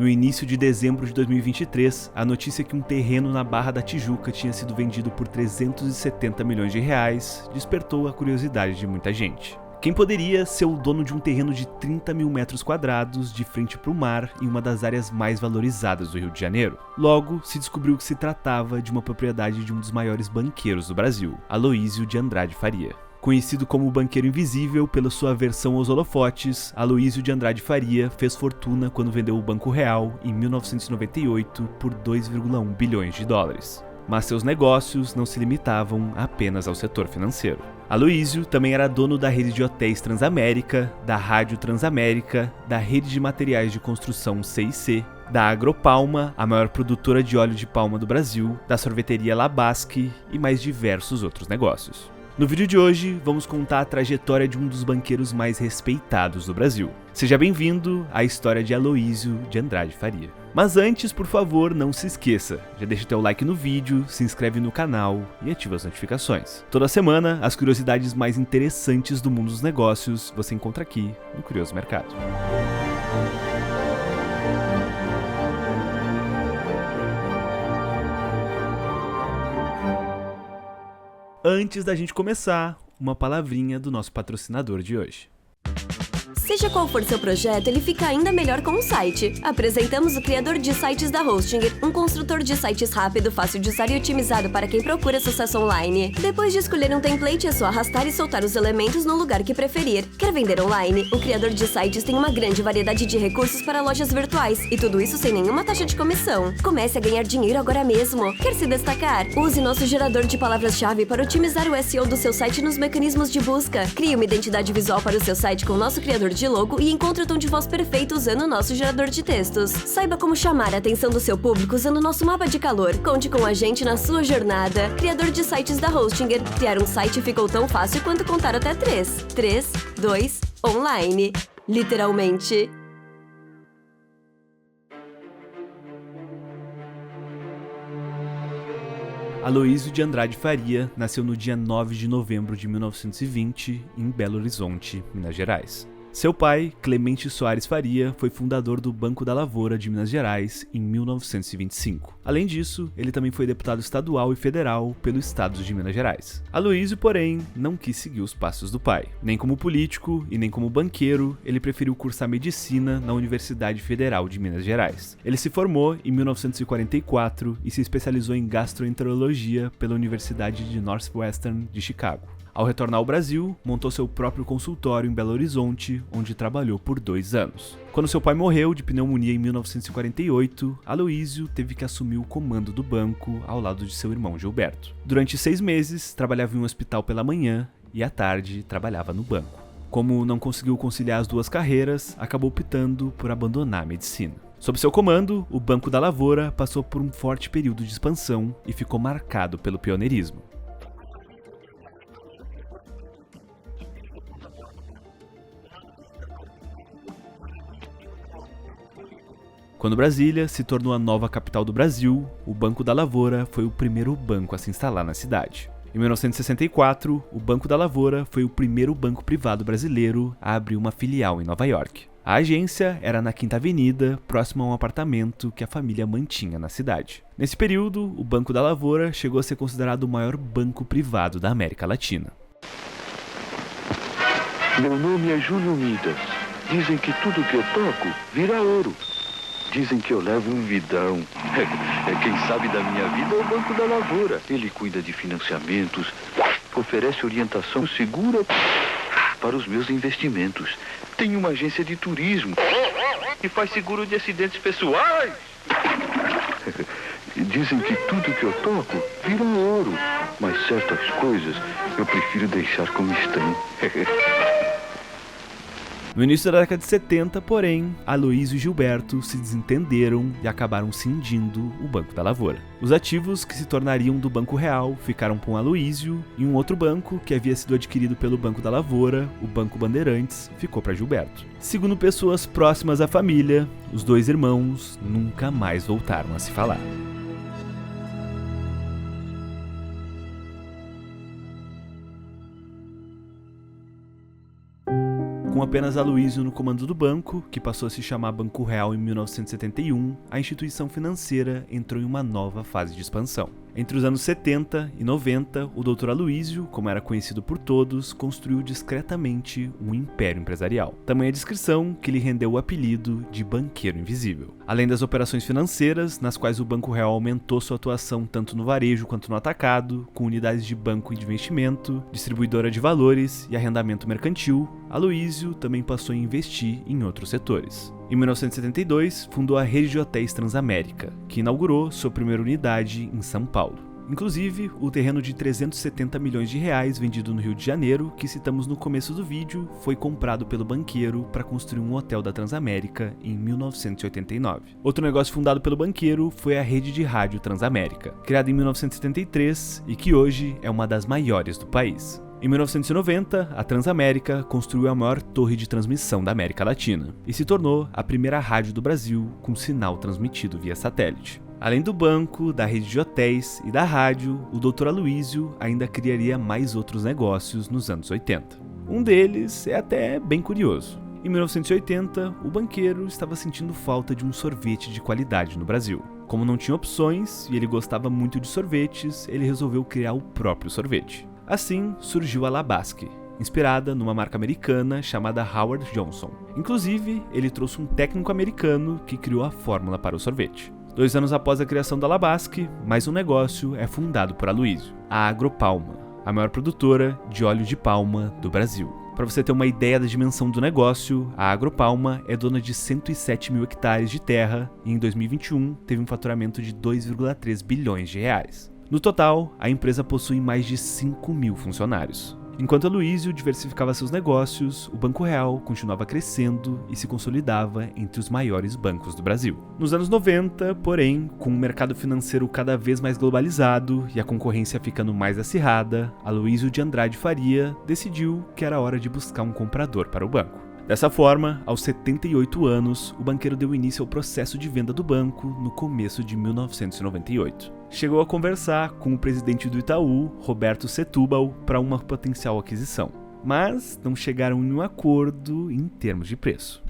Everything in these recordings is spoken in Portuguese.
No início de dezembro de 2023, a notícia que um terreno na Barra da Tijuca tinha sido vendido por 370 milhões de reais despertou a curiosidade de muita gente. Quem poderia ser o dono de um terreno de 30 mil metros quadrados de frente para o mar em uma das áreas mais valorizadas do Rio de Janeiro? Logo, se descobriu que se tratava de uma propriedade de um dos maiores banqueiros do Brasil, Aloísio de Andrade Faria. Conhecido como o Banqueiro Invisível pela sua aversão aos holofotes, Aloísio de Andrade Faria fez fortuna quando vendeu o Banco Real em 1998 por 2,1 bilhões de dólares. Mas seus negócios não se limitavam apenas ao setor financeiro. Aloísio também era dono da rede de hotéis Transamérica, da Rádio Transamérica, da rede de materiais de construção C&C, da Agropalma, a maior produtora de óleo de palma do Brasil, da sorveteria Labasque e mais diversos outros negócios. No vídeo de hoje, vamos contar a trajetória de um dos banqueiros mais respeitados do Brasil. Seja bem-vindo à história de Aloísio de Andrade Faria. Mas antes, por favor, não se esqueça, já deixa teu like no vídeo, se inscreve no canal e ativa as notificações. Toda semana, as curiosidades mais interessantes do mundo dos negócios você encontra aqui no Curioso Mercado. Antes da gente começar, uma palavrinha do nosso patrocinador de hoje. Seja qual for seu projeto, ele fica ainda melhor com o site. Apresentamos o criador de sites da Hostinger, um construtor de sites rápido, fácil de usar e otimizado para quem procura sucesso online. Depois de escolher um template, é só arrastar e soltar os elementos no lugar que preferir. Quer vender online? O criador de sites tem uma grande variedade de recursos para lojas virtuais, e tudo isso sem nenhuma taxa de comissão. Comece a ganhar dinheiro agora mesmo. Quer se destacar? Use nosso gerador de palavras-chave para otimizar o SEO do seu site nos mecanismos de busca. Crie uma identidade visual para o seu site com o nosso criador de logo e encontre o tom de voz perfeito usando o nosso gerador de textos. Saiba como chamar a atenção do seu público usando o nosso mapa de calor. Conte com a gente na sua jornada. Criador de sites da Hostinger. Criar um site ficou tão fácil quanto contar até 3. 3, 2, online. Literalmente. Aloísio de Andrade Faria nasceu no dia 9 de novembro de 1920 em Belo Horizonte, Minas Gerais. Seu pai, Clemente Soares Faria, foi fundador do Banco da Lavoura de Minas Gerais em 1925. Além disso, ele também foi deputado estadual e federal pelo estado de Minas Gerais. Aloísio, porém, não quis seguir os passos do pai. Nem como político e nem como banqueiro, ele preferiu cursar medicina na Universidade Federal de Minas Gerais. Ele se formou em 1944 e se especializou em gastroenterologia pela Universidade de Northwestern de Chicago. Ao retornar ao Brasil, montou seu próprio consultório em Belo Horizonte, onde trabalhou por 2 anos. Quando seu pai morreu de pneumonia em 1948, Aloísio teve que assumir o comando do banco ao lado de seu irmão Gilberto. Durante 6 meses, trabalhava em um hospital pela manhã e à tarde trabalhava no banco. Como não conseguiu conciliar as duas carreiras, acabou optando por abandonar a medicina. Sob seu comando, o Banco da Lavoura passou por um forte período de expansão e ficou marcado pelo pioneirismo. Quando Brasília se tornou a nova capital do Brasil, o Banco da Lavoura foi o primeiro banco a se instalar na cidade. Em 1964, o Banco da Lavoura foi o primeiro banco privado brasileiro a abrir uma filial em Nova York. A agência era na Quinta Avenida, próximo a um apartamento que a família mantinha na cidade. Nesse período, o Banco da Lavoura chegou a ser considerado o maior banco privado da América Latina. Meu nome é Júlio Midas. Dizem que tudo que eu toco vira ouro. Dizem que eu levo um vidão. Quem sabe da minha vida é o Banco da Lavoura. Ele cuida de financiamentos, oferece orientação segura para os meus investimentos. Tem uma agência de turismo e faz seguro de acidentes pessoais. Dizem que tudo que eu toco vira ouro, mas certas coisas eu prefiro deixar como estão. No início da década de 70, porém, Aloísio e Gilberto se desentenderam e acabaram cindindo o Banco da Lavoura. Os ativos que se tornariam do Banco Real ficaram com Aloísio e um outro banco que havia sido adquirido pelo Banco da Lavoura, o Banco Bandeirantes, ficou para Gilberto. Segundo pessoas próximas à família, os dois irmãos nunca mais voltaram a se falar. Com Com apenas Aloysio no comando do banco, que passou a se chamar Banco Real em 1971, a instituição financeira entrou em uma nova fase de expansão. Entre os anos 70 e 90, o Dr. Aloysio, como era conhecido por todos, construiu discretamente um império empresarial. Tamanha descrição que lhe rendeu o apelido de Banqueiro Invisível. Além das operações financeiras, nas quais o Banco Real aumentou sua atuação tanto no varejo quanto no atacado, com unidades de banco e de investimento, distribuidora de valores e arrendamento mercantil, Aloysio também passou a investir em outros setores. Em 1972, fundou a rede de hotéis Transamérica, que inaugurou sua primeira unidade em São Paulo. Inclusive, o terreno de 370 milhões de reais vendido no Rio de Janeiro, que citamos no começo do vídeo, foi comprado pelo banqueiro para construir um hotel da Transamérica em 1989. Outro negócio fundado pelo banqueiro foi a rede de rádio Transamérica, criada em 1973 e que hoje é uma das maiores do país. Em 1990, a Transamérica construiu a maior torre de transmissão da América Latina e se tornou a primeira rádio do Brasil com sinal transmitido via satélite. Além do banco, da rede de hotéis e da rádio, o Dr. Aloysio ainda criaria mais outros negócios nos anos 80. Um deles é até bem curioso. Em 1980, o banqueiro estava sentindo falta de um sorvete de qualidade no Brasil. Como não tinha opções e ele gostava muito de sorvetes, ele resolveu criar o próprio sorvete. Assim surgiu a Labasque, inspirada numa marca americana chamada Howard Johnson. Inclusive, ele trouxe um técnico americano que criou a fórmula para o sorvete. 2 anos após a criação da Labasque, mais um negócio é fundado por Aloysio, a Agropalma, a maior produtora de óleo de palma do Brasil. Para você ter uma ideia da dimensão do negócio, a Agropalma é dona de 107 mil hectares de terra e em 2021 teve um faturamento de 2,3 bilhões de reais. No total, a empresa possui mais de 5 mil funcionários. Enquanto Aloysio diversificava seus negócios, o Banco Real continuava crescendo e se consolidava entre os maiores bancos do Brasil. Nos anos 90, porém, com o mercado financeiro cada vez mais globalizado e a concorrência ficando mais acirrada, Aloysio de Andrade Faria decidiu que era hora de buscar um comprador para o banco. Dessa forma, aos 78 anos, o banqueiro deu início ao processo de venda do banco no começo de 1998. Chegou a conversar com o presidente do Itaú, Roberto Setúbal, para uma potencial aquisição, mas não chegaram em um acordo em termos de preço.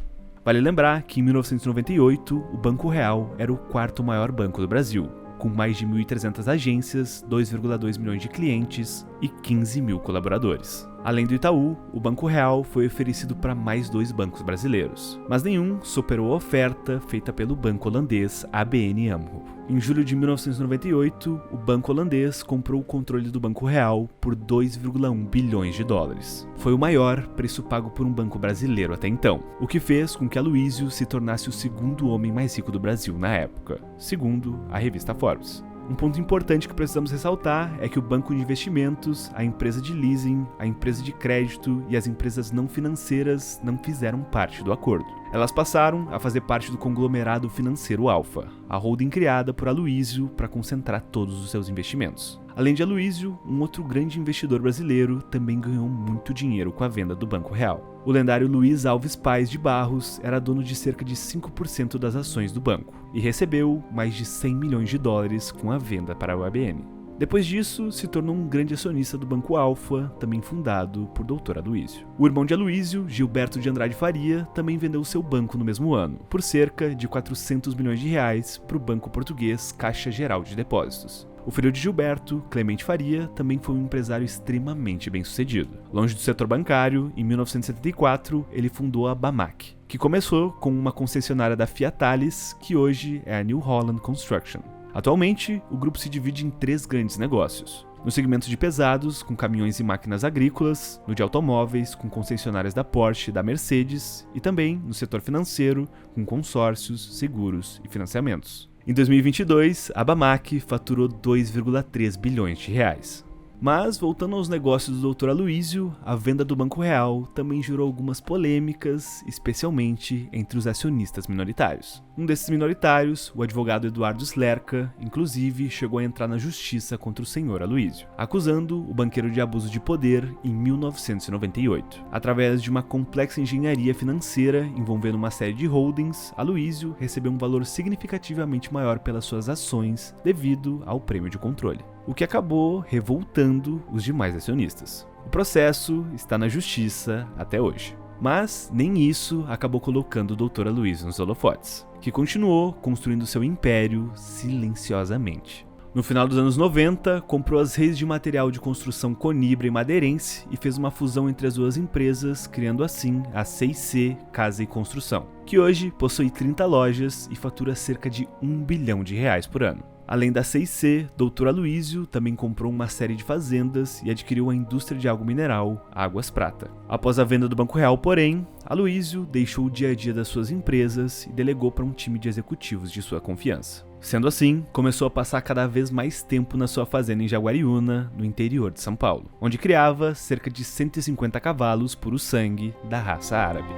Vale lembrar que em 1998, o Banco Real era o 4º maior banco do Brasil, com mais de 1.300 agências, 2,2 milhões de clientes e 15 mil colaboradores. Além do Itaú, o Banco Real foi oferecido para mais 2 bancos brasileiros, mas nenhum superou a oferta feita pelo banco holandês ABN AMRO. Em julho de 1998, o banco holandês comprou o controle do Banco Real por 2,1 bilhões de dólares. Foi o maior preço pago por um banco brasileiro até então, o que fez com que Aloysio se tornasse o 2º homem mais rico do Brasil na época, segundo a revista Forbes. Um ponto importante que precisamos ressaltar é que o banco de investimentos, a empresa de leasing, a empresa de crédito e as empresas não financeiras não fizeram parte do acordo. Elas passaram a fazer parte do conglomerado financeiro Alfa, a holding criada por Aloysio para concentrar todos os seus investimentos. Além de Aloysio, um outro grande investidor brasileiro também ganhou muito dinheiro com a venda do Banco Real. O lendário Luiz Alves Paes de Barros era dono de cerca de 5% das ações do banco e recebeu mais de 100 milhões de dólares com a venda para o ABN. Depois disso, se tornou um grande acionista do Banco Alfa, também fundado por Dr. Aloysio. O irmão de Aloysio, Gilberto de Andrade Faria, também vendeu seu banco no mesmo ano, por cerca de 400 milhões de reais para o banco português Caixa Geral de Depósitos. O filho de Gilberto, Clemente Faria, também foi um empresário extremamente bem-sucedido. Longe do setor bancário, em 1974, ele fundou a Bamac, que começou com uma concessionária da Fiat Thalys, que hoje é a New Holland Construction. Atualmente, o grupo se divide em 3 grandes negócios. No segmento de pesados, com caminhões e máquinas agrícolas, no de automóveis, com concessionárias da Porsche e da Mercedes, e também no setor financeiro, com consórcios, seguros e financiamentos. Em 2022, a Bamac faturou 2,3 bilhões de reais. Mas, voltando aos negócios do Dr. Aloysio, a venda do Banco Real também gerou algumas polêmicas, especialmente entre os acionistas minoritários. Um desses minoritários, o advogado Eduardo Slerka, inclusive chegou a entrar na justiça contra o senhor Aloysio, acusando o banqueiro de abuso de poder em 1998. Através de uma complexa engenharia financeira envolvendo uma série de holdings, Aloysio recebeu um valor significativamente maior pelas suas ações devido ao prêmio de controle, o que acabou revoltando os demais acionistas. O processo está na justiça até hoje. Mas nem isso acabou colocando o Dr. Aloysio nos holofotes, que continuou construindo seu império silenciosamente. No final dos anos 90, comprou as redes de material de construção Conibra e Madeirense e fez uma fusão entre as duas empresas, criando assim a 6C Casa e Construção, que hoje possui 30 lojas e fatura cerca de R$1 bilhão por ano. Além da 6C, Dr. Aloysio também comprou uma série de fazendas e adquiriu a indústria de algo mineral, Águas Prata. Após a venda do Banco Real, porém, Aloysio deixou o dia a dia das suas empresas e delegou para um time de executivos de sua confiança. Sendo assim, começou a passar cada vez mais tempo na sua fazenda em Jaguariúna, no interior de São Paulo, onde criava cerca de 150 cavalos puro sangue da raça árabe.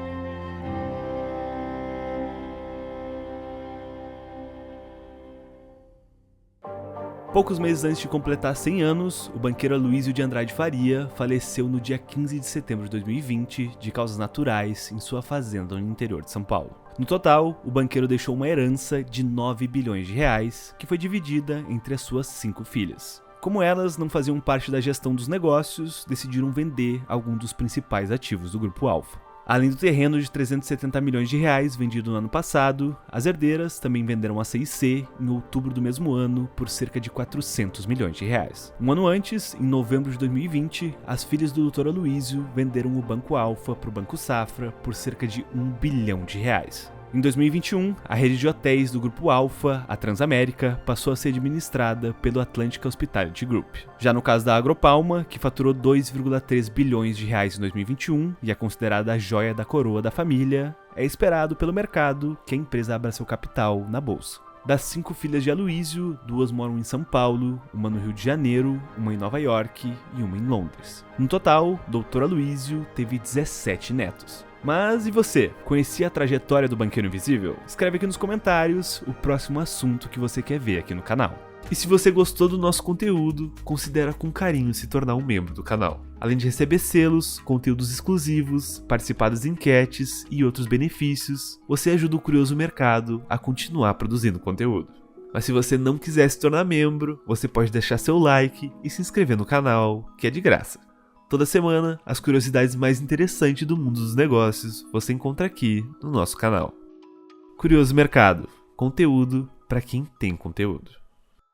Poucos meses antes de completar 100 anos, o banqueiro Aloysio de Andrade Faria faleceu no dia 15 de setembro de 2020 de causas naturais em sua fazenda no interior de São Paulo. No total, o banqueiro deixou uma herança de R$9 bilhões, que foi dividida entre as suas 5 filhas. Como elas não faziam parte da gestão dos negócios, decidiram vender alguns dos principais ativos do Grupo Alfa. Além do terreno de R$370 milhões vendido no ano passado, as herdeiras também venderam a 6C em outubro do mesmo ano por cerca de R$400 milhões. Um ano antes, em novembro de 2020, as filhas do Dr. Aloysio venderam o Banco Alfa para o Banco Safra por cerca de R$1 bilhão. Em 2021, a rede de hotéis do Grupo Alfa, a Transamérica, passou a ser administrada pelo Atlantic Hospitality Group. Já no caso da Agropalma, que faturou R$2,3 bilhões em 2021 e é considerada a joia da coroa da família, é esperado pelo mercado que a empresa abra seu capital na bolsa. Das 5 filhas de Aloysio, 2 moram em São Paulo, uma no Rio de Janeiro, uma em Nova York e uma em Londres. No total, Dr. Aloysio teve 17 netos. Mas e você? Conhecia a trajetória do Banqueiro Invisível? Escreve aqui nos comentários o próximo assunto que você quer ver aqui no canal. E se você gostou do nosso conteúdo, considera com carinho se tornar um membro do canal. Além de receber selos, conteúdos exclusivos, participar das enquetes e outros benefícios, você ajuda o Curioso Mercado a continuar produzindo conteúdo. Mas se você não quiser se tornar membro, você pode deixar seu like e se inscrever no canal, que é de graça. Toda semana, as curiosidades mais interessantes do mundo dos negócios você encontra aqui no nosso canal. Curioso Mercado, conteúdo para quem tem conteúdo.